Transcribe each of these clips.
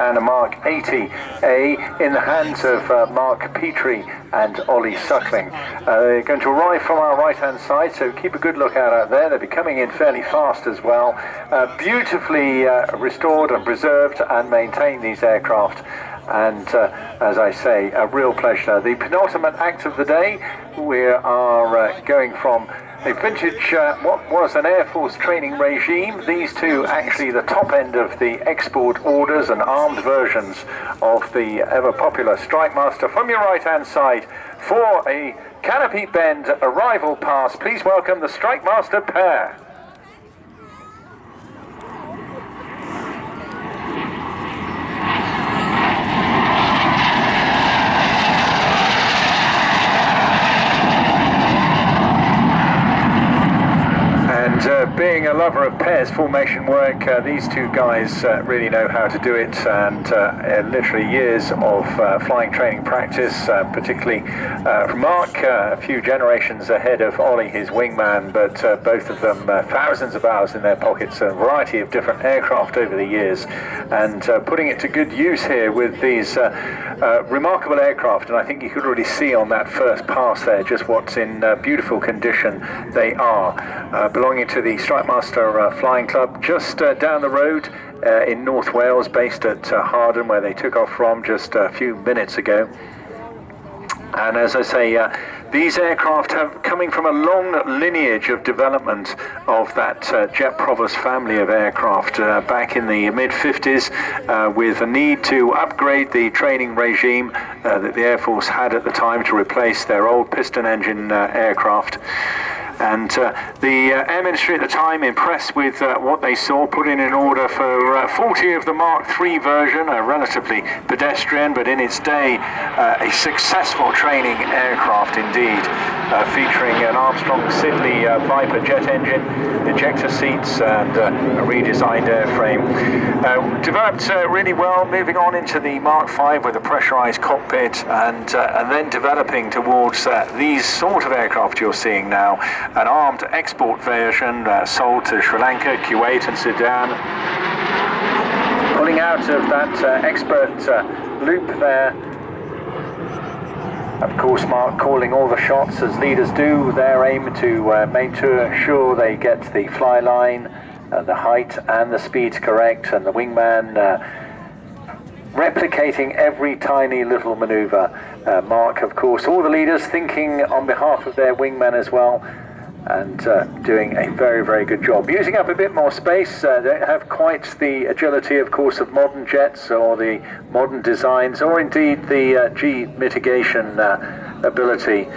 and a MK80A in the hands of Mark Petrie and Ollie Suckling. They're going to arrive from our right-hand side, so keep a good lookout out there. They'll be coming in fairly fast as well. Beautifully restored and preserved and maintained, these aircraft. And as I say, a real pleasure. The penultimate act of the day, we are going from a vintage, what was an Air Force training regime. These two actually the top end of the export orders and armed versions of the ever popular Strikemaster. From your right hand side, for a canopy bend arrival pass, please welcome the Strikemaster pair. Being a lover of pairs formation work, these two guys really know how to do it, and literally years of flying training practice, particularly Mark, a few generations ahead of Ollie, his wingman, but both of them thousands of hours in their pockets, a variety of different aircraft over the years, and putting it to good use here with these remarkable aircraft. And I think you could already see on that first pass there just what's in beautiful condition they are, belonging to the Strikemaster Flying Club just down the road in North Wales, based at Harden, where they took off from just a few minutes ago. And as I say, these aircraft have coming from a long lineage of development of that Jet Provost family of aircraft back in the mid-50s, with a need to upgrade the training regime that the Air Force had at the time to replace their old piston engine aircraft. And the Air Ministry at the time, impressed with what they saw, put in an order for 40 of the Mark III version, a relatively pedestrian, but in its day, a successful training aircraft indeed, featuring an Armstrong Siddeley Viper jet engine, ejector seats, and a redesigned airframe. Developed really well, moving on into the Mark V with a pressurized cockpit, and then developing towards these sort of aircraft you're seeing now. An armed export version sold to Sri Lanka, Kuwait and Sudan. Pulling out of that expert loop there. Of course, Mark calling all the shots as leaders do. Their aim to ensure they get the fly line, the height and the speeds correct, and the wingman replicating every tiny little maneuver. Mark, of course, all the leaders thinking on behalf of their wingman as well, and doing a very, very good job. Using up a bit more space, don't have quite the agility, of course, of modern jets or the modern designs, or indeed the G mitigation ability.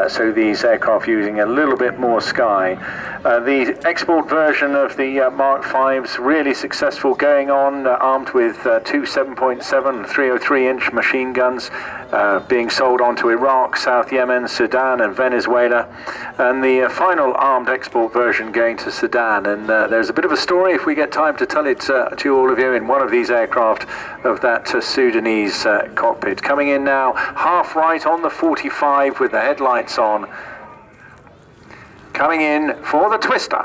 So these aircraft using a little bit more sky. The export version of the Mark V's really successful, going on armed with two 7.7 303-inch machine guns, being sold on to Iraq, South Yemen, Sudan and Venezuela, and the final armed export version going to Sudan. And there's a bit of a story, if we get time to tell it to all of you, in one of these aircraft of that Sudanese cockpit. Coming in now half right on the 45 with the headlights on, coming in for the twister.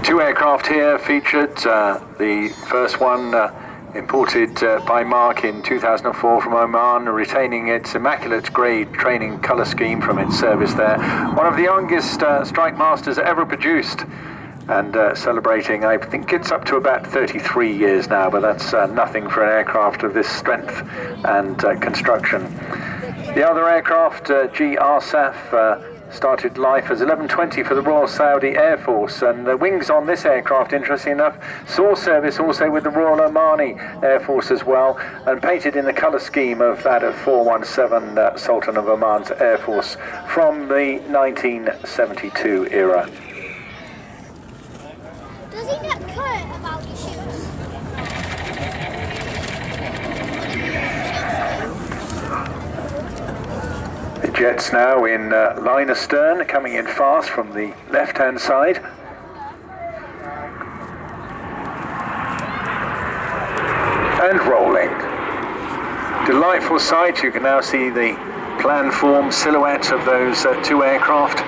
Two aircraft here featured, the first one imported by Mark in 2004 from Oman, retaining its immaculate grey training colour scheme from its service there. One of the youngest Strikemasters ever produced, and celebrating, I think it's up to about 33 years now, but that's nothing for an aircraft of this strength and construction. The other aircraft, GRSAF, started life as 1120 for the Royal Saudi Air Force, and the wings on this aircraft, interesting enough, saw service also with the Royal Omani Air Force as well, and painted in the colour scheme of that of 417 Sultan of Oman's Air Force from the 1972 era. Does he get cut about the shoes? The jets now in line astern, coming in fast from the left-hand side. And rolling. Delightful sight. You can now see the plan form silhouette of those two aircraft.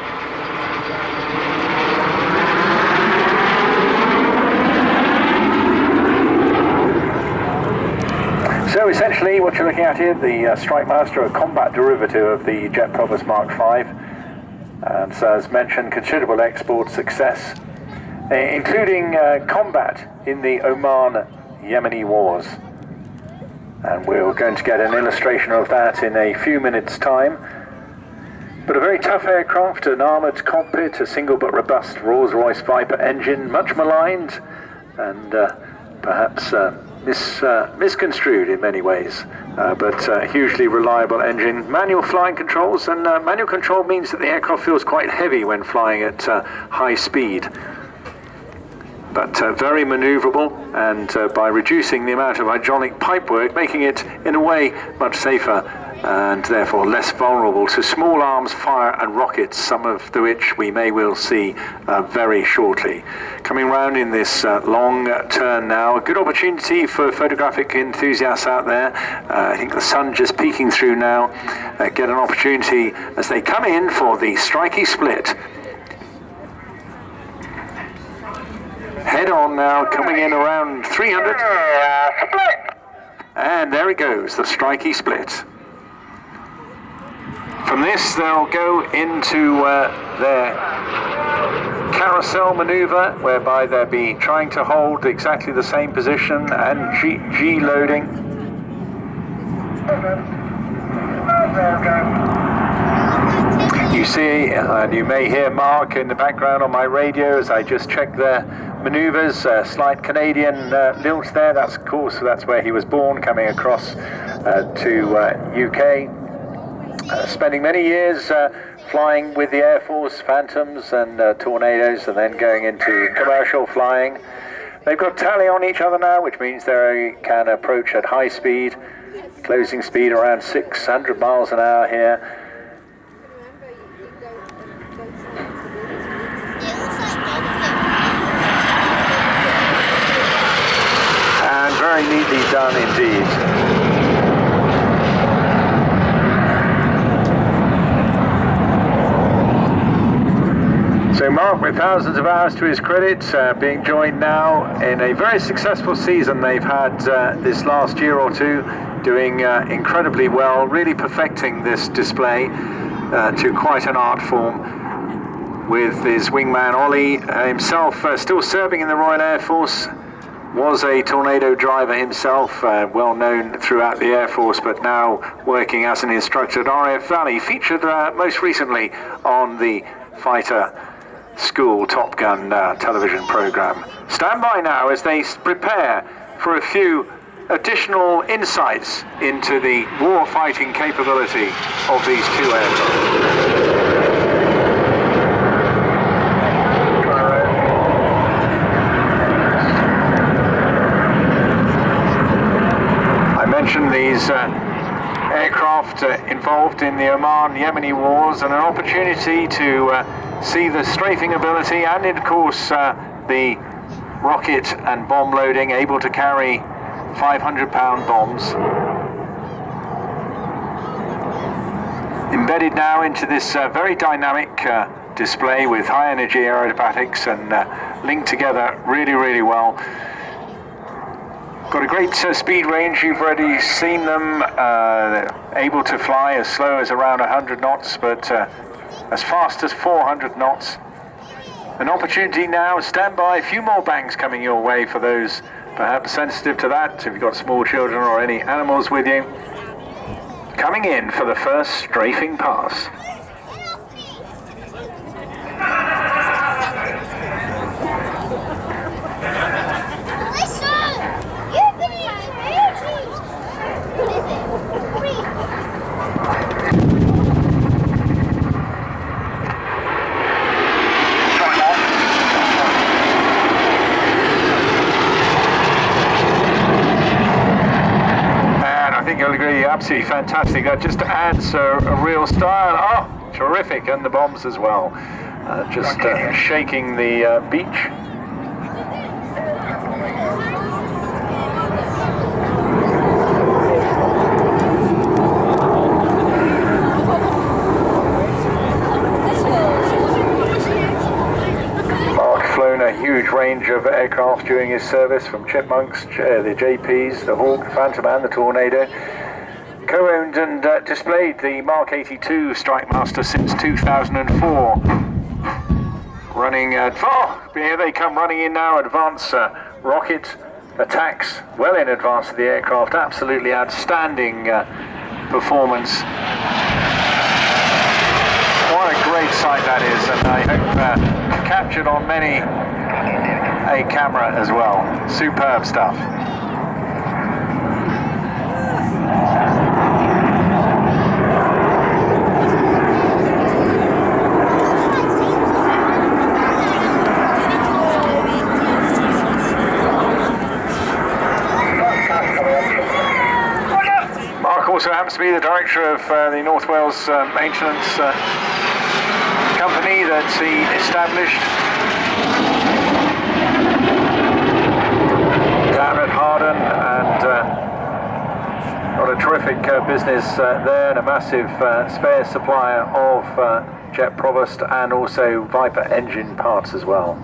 So essentially what you're looking at here, the Strikemaster, a combat derivative of the Jet Provost Mark V, and so as mentioned, considerable export success, including combat in the Oman-Yemeni wars. And we're going to get an illustration of that in a few minutes' time. But a very tough aircraft, an armoured cockpit, a single but robust Rolls-Royce Viper engine, much maligned and perhaps misconstrued in many ways, but hugely reliable engine. Manual flying controls, and manual control means that the aircraft feels quite heavy when flying at high speed. But very manoeuvrable, and by reducing the amount of hydraulic pipework, making it in a way much safer and therefore less vulnerable to small arms fire and rockets, some of which we may well see very shortly. Coming round in this long turn now, a good opportunity for photographic enthusiasts out there. I think the sun just peeking through now, get an opportunity as they come in for the strikey split. Head on now, coming in around 300. And there it goes, the strikey split. From this, they'll go into their carousel maneuver, whereby they'll be trying to hold exactly the same position and G loading. You see, and you may hear Mark in the background on my radio as I just check their maneuvers. Slight Canadian lilt there. That's, of course, that's where he was born, coming across to UK. Spending many years flying with the Air Force Phantoms and Tornadoes, and then going into commercial flying. They've got tally on each other now, which means they can approach at high speed, closing speed around 600 miles an hour here. And very neatly done indeed. So Mark, with thousands of hours to his credit, being joined now in a very successful season they've had this last year or two, doing incredibly well, really perfecting this display to quite an art form, with his wingman Ollie himself still serving in the Royal Air Force, was a Tornado driver himself, well known throughout the Air Force, but now working as an instructor at RAF Valley, featured most recently on the fighter school Top Gun television program. Stand by now as they prepare for a few additional insights into the war fighting capability of these two aircraft. I mentioned these aircraft involved in the Oman-Yemeni wars, and an opportunity to see the strafing ability and, of course, the rocket and bomb loading, able to carry 500-pound bombs. Embedded now into this very dynamic display with high-energy aerobatics and linked together really, really well. Got a great speed range. You've already seen them able to fly as slow as around 100 knots, but as fast as 400 knots. An opportunity now, stand by, a few more bangs coming your way for those perhaps sensitive to that, if you've got small children or any animals with you. Coming in for the first strafing pass. You'll agree, absolutely fantastic. That just adds a real style. Oh, terrific, and the bombs as well. Just shaking the beach. during his service from Chipmunks, the JPs, the Hawk, the Phantom and the Tornado. Co-owned and displayed the Mark 82 Strikemaster since 2004. Running, here they come running in now, advance rocket attacks well in advance of the aircraft. Absolutely outstanding performance. What a great sight that is, and I hope captured on many a camera as well. Superb stuff. Mark also happens to be the director of the North Wales Maintenance Company that he established. Down at Harden, and got a terrific business there, and a massive spare supplier of jet provost and also Viper engine parts as well.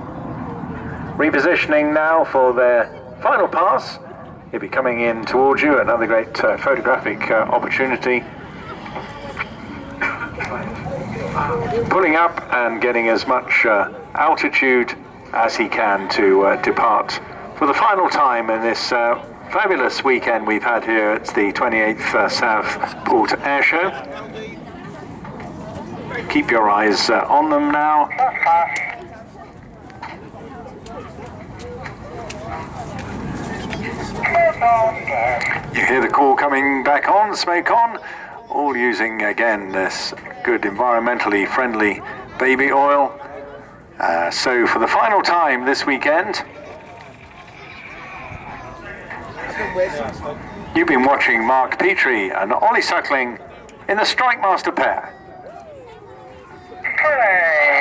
Repositioning now for their final pass. He'll be coming in towards you, another great photographic opportunity. Pulling up and getting as much altitude as he can to depart for the final time in this fabulous weekend we've had here at the 28th Southport Airshow. Keep your eyes on them now. You hear the call coming back on, smoke on, all using again this good environmentally friendly baby oil. So for the final time this weekend, you've been watching Mark Petrie and Ollie Suckling in the Strikemaster pair. Hooray!